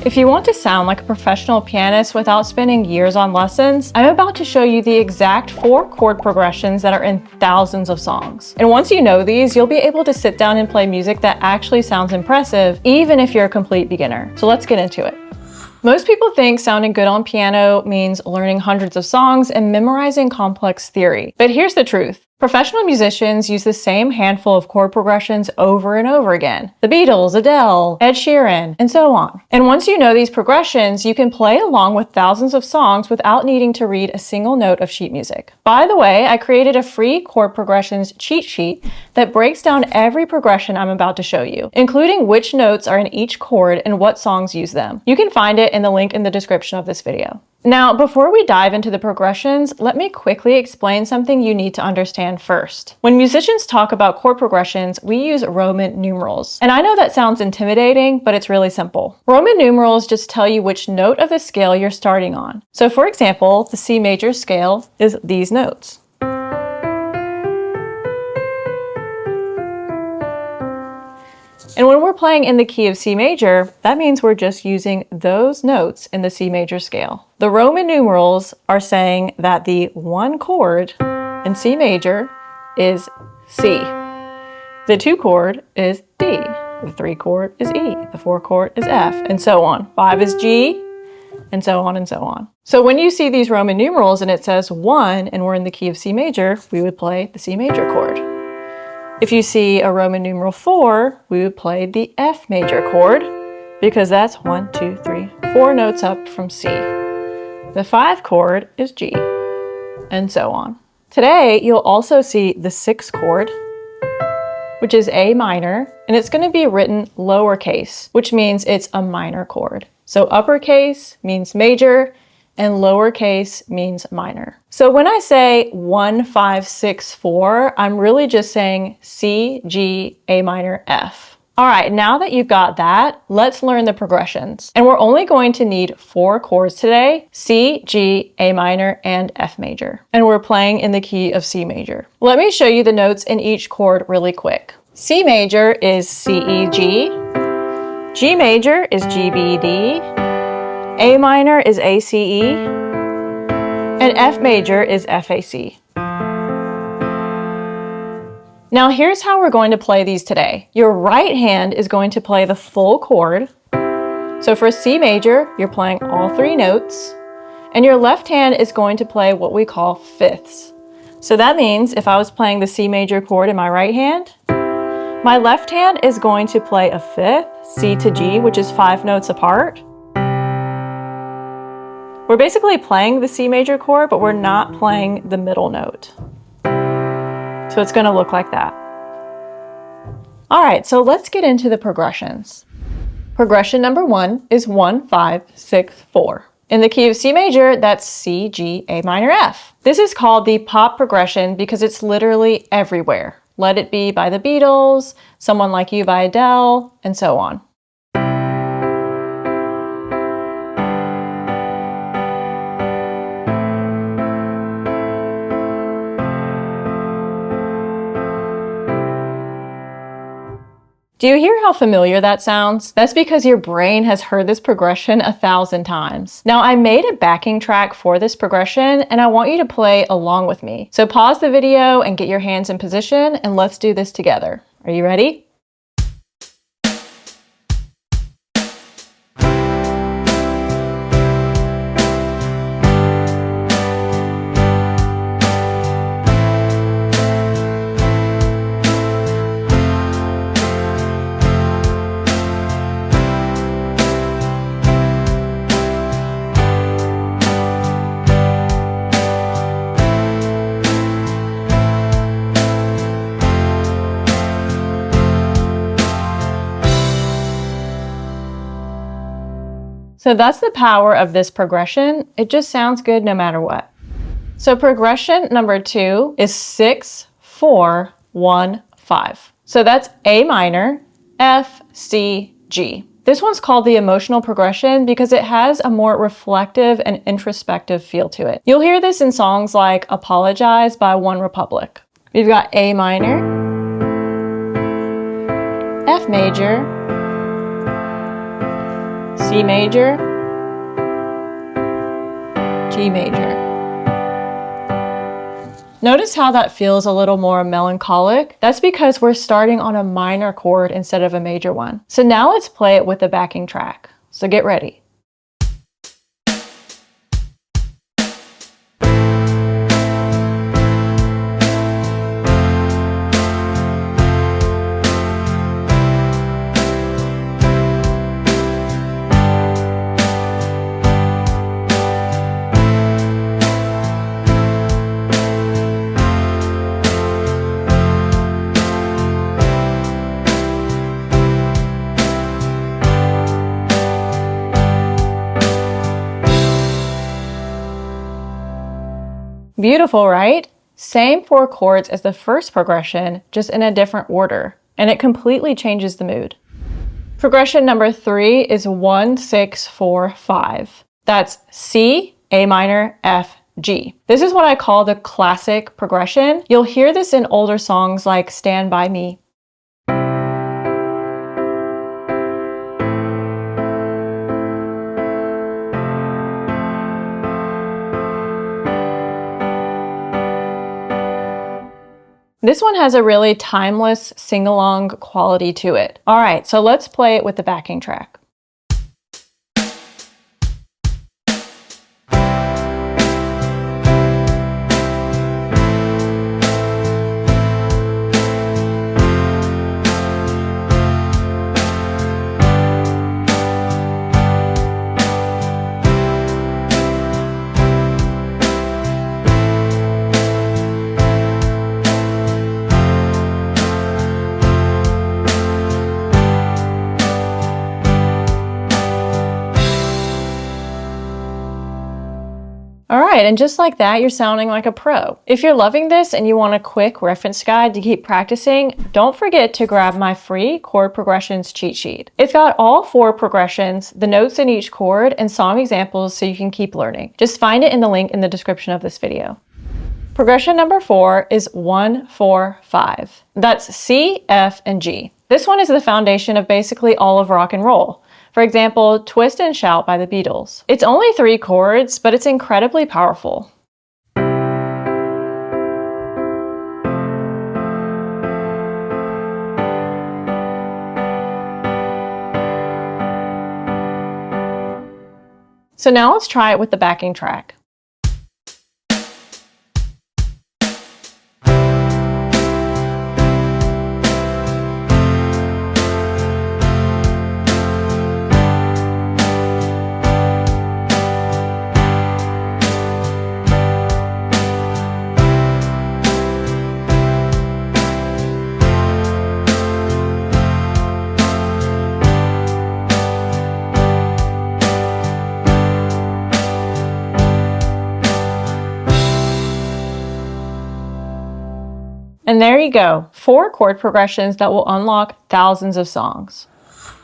If you want to sound like a professional pianist without spending years on lessons, I'm about to show you the exact 4 chord progressions that are in thousands of songs. And once you know these, you'll be able to sit down and play music that actually sounds impressive, even if you're a complete beginner. So let's get into it. Most people think sounding good on piano means learning hundreds of songs and memorizing complex theory. But here's the truth. Professional musicians use the same handful of chord progressions over and over again. The Beatles, Adele, Ed Sheeran, and so on. And once you know these progressions, you can play along with thousands of songs without needing to read a single note of sheet music. By the way, I created a free chord progressions cheat sheet that breaks down every progression I'm about to show you, including which notes are in each chord and what songs use them. You can find it in the link in the description of this video. Now, before we dive into the progressions, let me quickly explain something you need to understand first. When musicians talk about chord progressions, we use Roman numerals. And I know that sounds intimidating, but it's really simple. Roman numerals just tell you which note of the scale you're starting on. So for example, the C major scale is these notes. And when we're playing in the key of C major, that means we're just using those notes in the C major scale. The Roman numerals are saying that the 1 chord in C major is C. The 2 chord is D. The 3 chord is E. The 4 chord is F, and so on. 5 is G, and so on and so on. So when you see these Roman numerals and it says 1 and we're in the key of C major, we would play the C major chord. If you see a Roman numeral 4, we would play the F major chord because that's 1, 2, 3, 4 notes up from C. The 5 chord is G, and so on. Today, you'll also see the 6th chord, which is A minor, and it's going to be written lowercase, which means it's a minor chord. So uppercase means major, and lowercase means minor. So when I say 1, 5, 6, 4, I'm really just saying C, G, A minor, F. All right, now that you've got that, let's learn the progressions. And we're only going to need 4 chords today: C, G, A minor, and F major. And we're playing in the key of C major. Let me show you the notes in each chord really quick. C major is C, E, G. G major is G, B, D. A minor is A, C, E, and F major is F, A, C. Now here's how we're going to play these today. Your right hand is going to play the full chord. So for C major, you're playing all 3 notes, and your left hand is going to play what we call fifths. So that means if I was playing the C major chord in my right hand, my left hand is going to play a fifth, C to G, which is 5 notes apart. We're basically playing the C major chord, but we're not playing the middle note. So it's going to look like that. All right, so let's get into the progressions. Progression number 1 is 1, 5, 6, 4. In the key of C major, that's C, G, A minor, F. This is called the pop progression because it's literally everywhere. Let It Be by the Beatles, Someone Like You by Adele, and so on. Do you hear how familiar that sounds? That's because your brain has heard this progression 1,000 times. Now, I made a backing track for this progression, and I want you to play along with me. So pause the video and get your hands in position, and let's do this together. Are you ready? So that's the power of this progression. It just sounds good no matter what. So progression number 2 is 6, 4, 1, 5. So that's A minor, F, C, G. This one's called the emotional progression because it has a more reflective and introspective feel to it. You'll hear this in songs like Apologize by OneRepublic. We've got A minor, F major, C major, G major. Notice how that feels a little more melancholic? That's because we're starting on a minor chord instead of a major one. So now let's play it with the backing track. So get ready. Beautiful, right? Same 4 chords as the first progression, just in a different order, and it completely changes the mood. Progression number 3 is 1, 6, 4, 5. That's C, A minor, F, G. This is what I call the classic progression. You'll hear this in older songs like Stand By Me. This one has a really timeless sing-along quality to it. All right, so let's play it with the backing track. All right, and just like that, you're sounding like a pro. If you're loving this and you want a quick reference guide to keep practicing, don't forget to grab my free chord progressions cheat sheet. It's got all 4 progressions, the notes in each chord, and song examples so you can keep learning. Just find it in the link in the description of this video. Progression number 4 is 1, 4, 5. That's C, F, and G. This one is the foundation of basically all of rock and roll. For example, Twist and Shout by the Beatles. It's only 3 chords, but it's incredibly powerful. So now let's try it with the backing track. And there you go, 4 chord progressions that will unlock thousands of songs.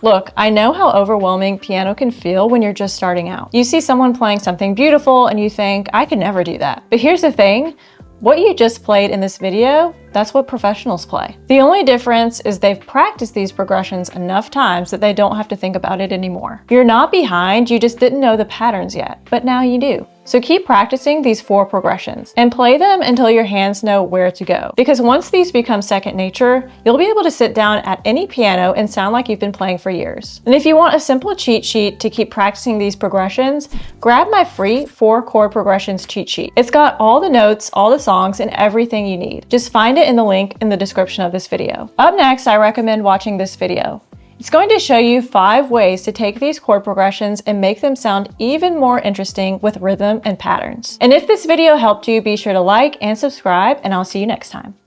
Look, I know how overwhelming piano can feel when you're just starting out. You see someone playing something beautiful and you think, I could never do that. But here's the thing, what you just played in this video, that's what professionals play. The only difference is they've practiced these progressions enough times that they don't have to think about it anymore. You're not behind, you just didn't know the patterns yet, but now you do. So keep practicing these 4 progressions and play them until your hands know where to go. Because once these become second nature, you'll be able to sit down at any piano and sound like you've been playing for years. And if you want a simple cheat sheet to keep practicing these progressions, grab my free 4 chord progressions cheat sheet. It's got all the notes, all the songs, and everything you need. Just find it in the link in the description of this video. Up next, I recommend watching this video. It's going to show you 5 ways to take these chord progressions and make them sound even more interesting with rhythm and patterns. And if this video helped you, be sure to like and subscribe, and I'll see you next time.